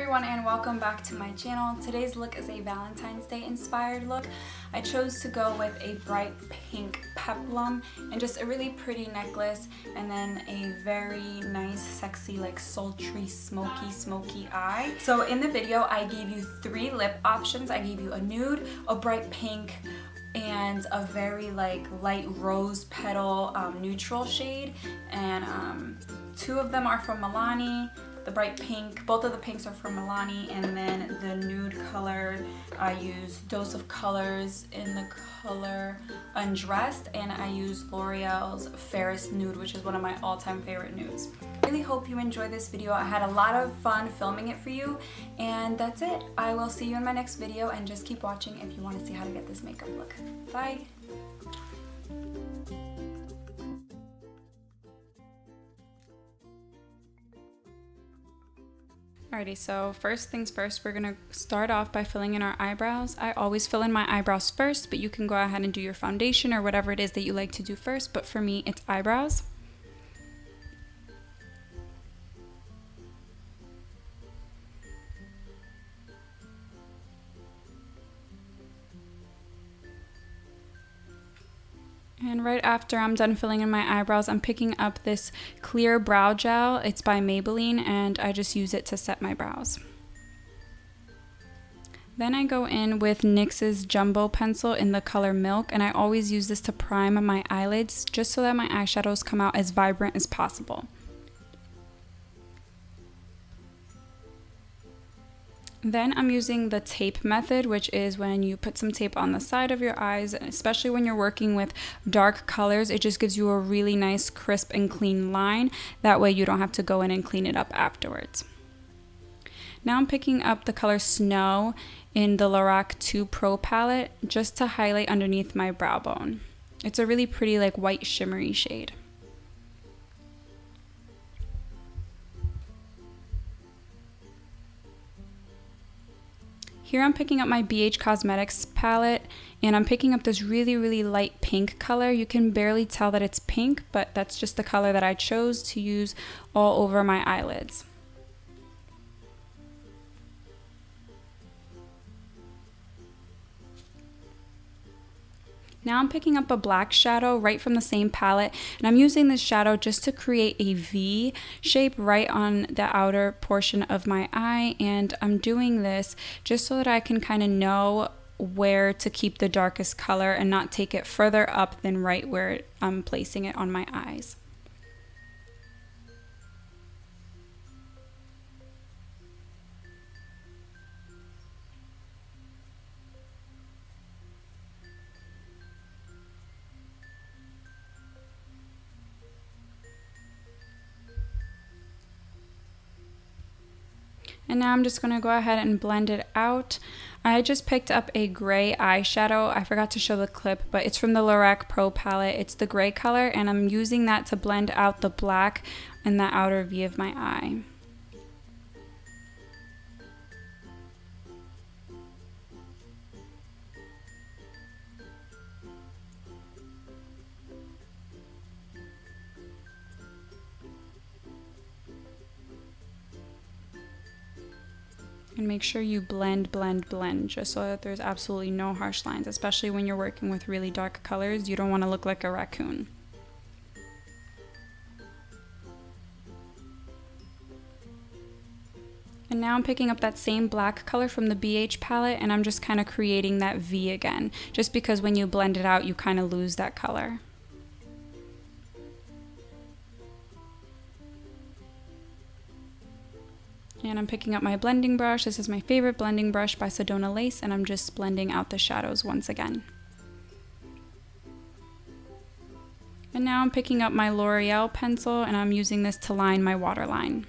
everyone and welcome back to my channel. Today's look is a Valentine's Day inspired look. I chose to go with a bright pink peplum and just a really pretty necklace, and then a very nice sexy like sultry smoky eye. So in the video I gave you 3 lip options. I gave you a nude, a bright pink, and a very like light rose petal neutral shade, and 2 of them are from Milani. The bright pink, both of the pinks are from Milani, and then the nude color, I used Dose of Colors in the color Undressed, and I used L'Oreal's Fairest Nude, which is one of my all-time favorite nudes. I really hope you enjoyed this video. I had a lot of fun filming it for you, and that's it. I will see you in my next video, and just keep watching if you want to see how to get this makeup look. Bye! Alrighty, so first things first, we're gonna start off by filling in our eyebrows. I always fill in my eyebrows first, but you can go ahead and do your foundation or whatever it is that you like to do first, but for me, it's eyebrows. And right after I'm done filling in my eyebrows, I'm picking up this clear brow gel. It's by Maybelline, and I just use it to set my brows. Then I go in with NYX's Jumbo Pencil in the color Milk, and I always use this to prime my eyelids just so that my eyeshadows come out as vibrant as possible. Then I'm using the tape method, which is when you put some tape on the side of your eyes, especially when you're working with dark colors. It just gives you a really nice crisp and clean line. That way you don't have to go in and clean it up afterwards. Now I'm picking up the color Snow in the Lorac 2 Pro palette just to highlight underneath my brow bone. It's a really pretty like white shimmery shade. Here I'm picking up my BH Cosmetics palette, and I'm picking up this really light pink color. You can barely tell that it's pink, but that's just the color that I chose to use all over my eyelids. Now I'm picking up a black shadow right from the same palette, and I'm using this shadow just to create a V shape right on the outer portion of my eye, and I'm doing this just so that I can kind of know where to keep the darkest color and not take it further up than right where I'm placing it on my eyes. And now I'm just going to go ahead and blend it out. I just picked up a gray eyeshadow. I forgot to show the clip, but it's from the Lorac Pro palette. It's the gray color, and I'm using that to blend out the black in the outer V of my eye. And make sure you blend just so that there's absolutely no harsh lines, especially when you're working with really dark colors. You don't want to look like a raccoon. And now I'm picking up that same black color from the BH palette, and I'm just kind of creating that V again, just because when you blend it out, you kind of lose that color. And I'm picking up my blending brush. This is my favorite blending brush by Sedona Lace, and I'm just blending out the shadows once again. And now I'm picking up my L'Oreal pencil, and I'm using this to line my waterline.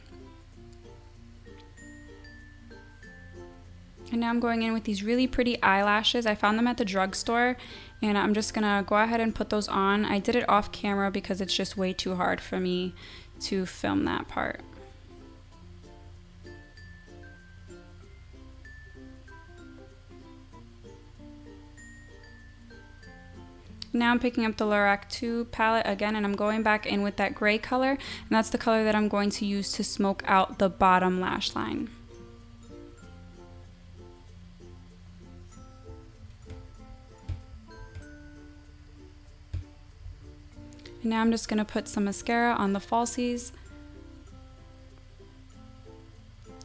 And now I'm going in with these really pretty eyelashes. I found them at the drugstore, and I'm just gonna go ahead and put those on. I did it off camera because it's just way too hard for me to film that part. Now I'm picking up the Lorac 2 palette again, and I'm going back in with that gray color, and that's the color that I'm going to use to smoke out the bottom lash line. Now I'm just going to put some mascara on the falsies.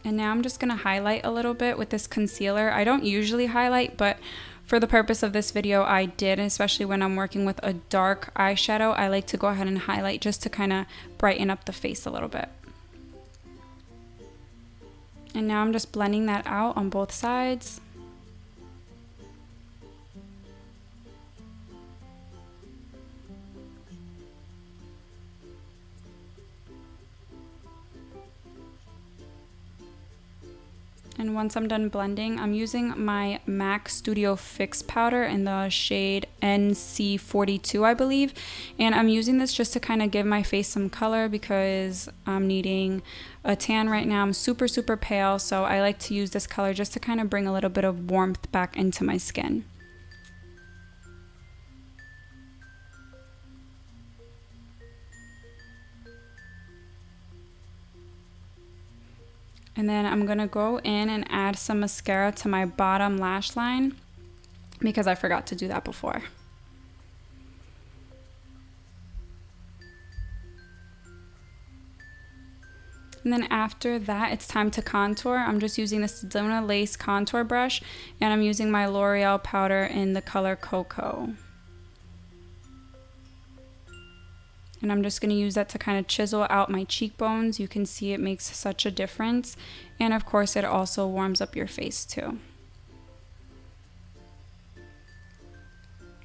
And now I'm just going to highlight a little bit with this concealer. I don't usually highlight, but for the purpose of this video, I did, especially when I'm working with a dark eyeshadow. I like to go ahead and highlight just to kind of brighten up the face a little bit. And now I'm just blending that out on both sides. And once I'm done blending, I'm using my MAC Studio Fix powder in the shade NC42, I believe. And I'm using this just to kind of give my face some color because I'm needing a tan right now. I'm super, super pale, so I like to use this color just to kind of bring a little bit of warmth back into my skin. And then I'm going to go in and add some mascara to my bottom lash line because I forgot to do that before. And then after that, it's time to contour. I'm just using the Sedona Lace contour brush, and I'm using my L'Oreal powder in the color Coco. And I'm just going to use that to kind of chisel out my cheekbones. You can see it makes such a difference. And of course, it also warms up your face too.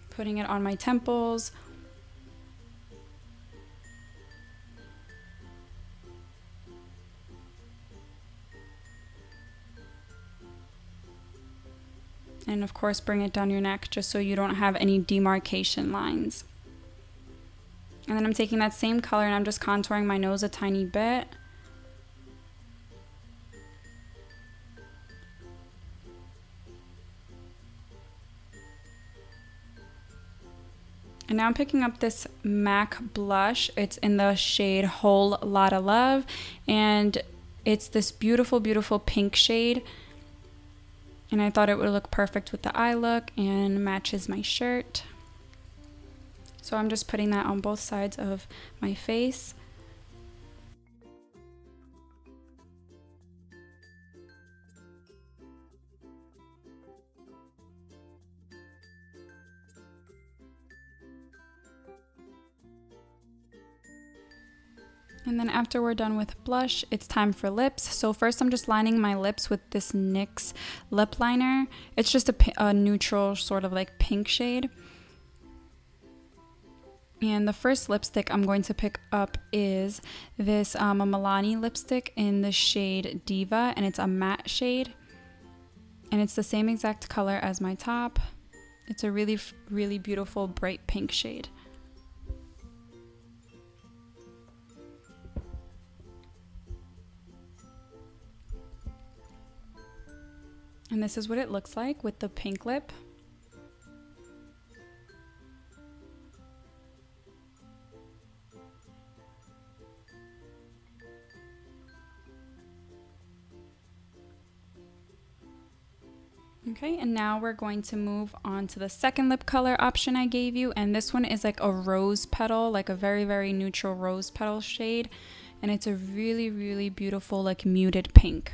Putting it on my temples. And of course, bring it down your neck just so you don't have any demarcation lines. And then I'm taking that same color and I'm just contouring my nose a tiny bit. And now I'm picking up this MAC blush. It's in the shade Whole Lotta Love. And it's this beautiful, beautiful pink shade. And I thought it would look perfect with the eye look and matches my shirt. So I'm just putting that on both sides of my face. And then after we're done with blush, it's time for lips. So first I'm just lining my lips with this NYX lip liner. It's just a neutral sort of like pink shade. And the first lipstick I'm going to pick up is this a Milani lipstick in the shade Diva, and it's a matte shade. And it's the same exact color as my top. It's a really, really beautiful bright pink shade. And this is what it looks like with the pink lip. Okay, and now we're going to move on to the second lip color option I gave you, and this one is like a rose petal, like a very, very neutral rose petal shade, and it's a really, really beautiful like muted pink.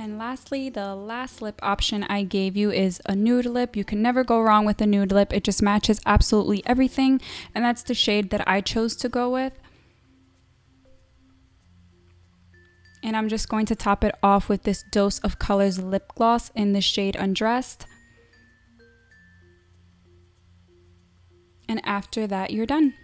And lastly, the last lip option I gave you is a nude lip. You can never go wrong with a nude lip. It just matches absolutely everything. And that's the shade that I chose to go with. And I'm just going to top it off with this Dose of Colors lip gloss in the shade Undressed. And after that, you're done.